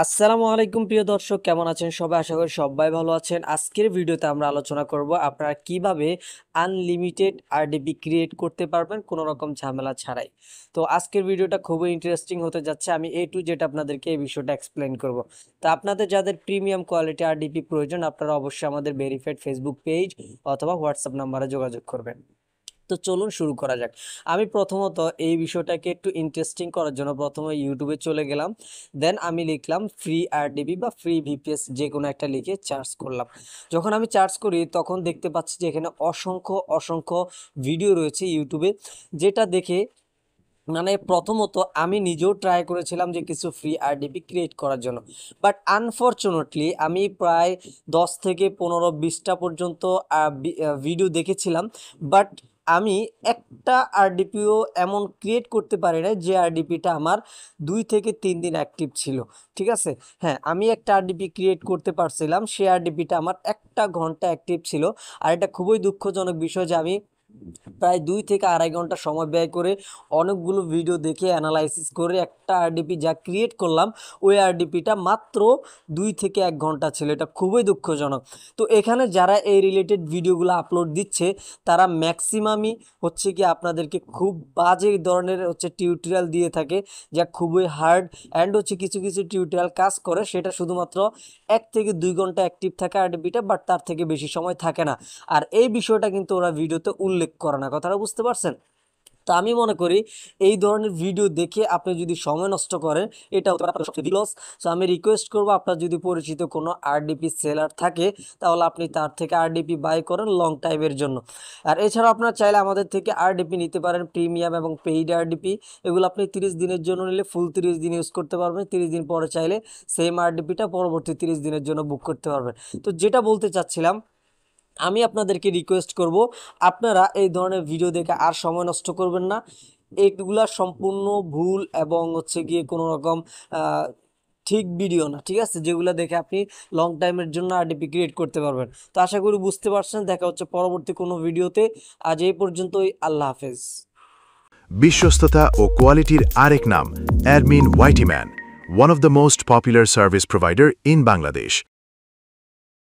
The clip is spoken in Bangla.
আসসালামু আলাইকুম প্রিয় দর্শক, কেমন আছেন সবাই? আশা করি সবাই ভালো আছেন। আজকের ভিডিওতে আমরা আলোচনা করব আপনারা কিভাবে আনলিমিটেড আরডিপি ক্রিয়েট করতে পারবেন কোনো রকম ঝামেলা ছাড়াই। তো আজকের ভিডিওটা খুবই ইন্টারেস্টিং হতে যাচ্ছে। আমি A to Z আপনাদেরকে এই বিষয়টা এক্সপ্লেন করব। তো আপনাদের যাদের প্রিমিয়াম কোয়ালিটি আরডিপি প্রয়োজন, আপনারা অবশ্যই আমাদের ভেরিফাইড ফেসবুক পেজ অথবা হোয়াটসঅ্যাপ নাম্বারে যোগাযোগ করবেন। তো চলুন শুরু করা যাক। আমি প্রথমত এই বিষয়টাকে একটু ইন্টারেস্টিং করার জন্য প্রথমে ইউটিউবে চলে গেলাম। দেন আমি লিখলাম ফ্রি আরডিবি বা ফ্রি ভিপিএস, যে কোনো একটা লিখে সার্চ করলাম। যখন আমি সার্চ করি তখন দেখতে পাচ্ছি যে এখানে অসংখ্য অসংখ্য ভিডিও রয়েছে ইউটিউবে, যেটা দেখে মানে প্রথমত আমি নিজেও ট্রাই করেছিলাম যে কিছু ফ্রি আরডিপি ক্রিয়েট করার জন্য, বাট আনফরচুনেটলি আমি প্রায় 10 থেকে 15-20টা পর্যন্ত ভিডিও দেখেছিলাম, বাট আমি একটা আরডিপিও এমন ক্রিয়েট করতে পারি না যে আরডিপিটা আমার 2 থেকে 3 দিন অ্যাক্টিভ ছিল। ঠিক আছে, হ্যাঁ, আমি একটা আরডিপি ক্রিয়েট করতে পারছিলাম, সেই আরডিপিটা আমার 1 ঘন্টা অ্যাক্টিভ ছিল। আর এটা খুবই দুঃখজনক বিষয় যে আমি প্রায় 2 থেকে আড়াই ঘন্টা সময় ব্যয় করে অনেকগুলো ভিডিও দেখে অ্যানালাইসিস করে একটা আরডিপি যা ক্রিয়েট করলাম, ওই আরডিপিটা মাত্র 2 থেকে 1 ঘন্টা ছিল। এটা খুবই দুঃখজনক। তো এখানে যারা এই রিলেটেড ভিডিওগুলো আপলোড দিচ্ছে তারা ম্যাক্সিমামই হচ্ছে কি আপনাদেরকে খুব বাজে ধরনের টিউটোরিয়াল দিয়ে থাকে, যা খুবই হার্ড অ্যান্ড কিছু কিছু টিউটোরিয়াল কাজ করে সেটা শুধুমাত্র 1 থেকে 2 ঘন্টা অ্যাক্টিভ থাকে আরডিপিটা, বাট তার থেকে বেশি সময় থাকে না। আর এই বিষয়টা কিন্তু ওরা ভিডিওতে উল্লেখ করে না। কথাটা বুঝতে পারছেন? তো আমি মনে করি এই ধরনের ভিডিও দেখে আপনি যদি সময় নষ্ট করেন, এটা হতে পারে আপনার সবচেয়ে লস। সো আমি রিকোয়েস্ট করবো, আপনার যদি পরিচিত কোনো আরডিপি সেলার থাকে তাহলে আপনি তার থেকে আরডিপি বাই করেন লং টাইমের জন্য। আর এছাড়াও আপনার চাইলে আমাদের থেকে আরডিপি নিতে পারেন, প্রিমিয়াম এবং পেইড আরডিপি। এগুলো আপনি 30 দিনের জন্য নিলে ফুল 30 দিন ইউজ করতে পারবেন। 30 দিন পরে চাইলে সেম আরডিপিটা পরবর্তী 30 দিনের জন্য বুক করতে পারবেন। তো যেটা বলতে চাচ্ছিলাম, আমি আপনাদেরকে রিকোয়েস্ট করব, আপনারা এই ধরনের ভিডিও দেখে আর সময় নষ্ট করবেন না। এইগুলা সম্পূর্ণ ভুল এবং গিয়ে কোনো রকম ঠিক ভিডিও না। ঠিক আছে, যেগুলো দেখে আপনি লং টাইমের জন্য আরডিপি ক্রিয়েট করতে পারবেন। তো আশা করি বুঝতে পারছেন। দেখা হচ্ছে পরবর্তী কোনো ভিডিওতে। আজ এই পর্যন্তই। আল্লাহ হাফেজ। বিশ্বস্ততা ও কোয়ালিটির আরেক নাম admin ওয়াইটিম্যান, one of the most popular service provider in Bangladesh.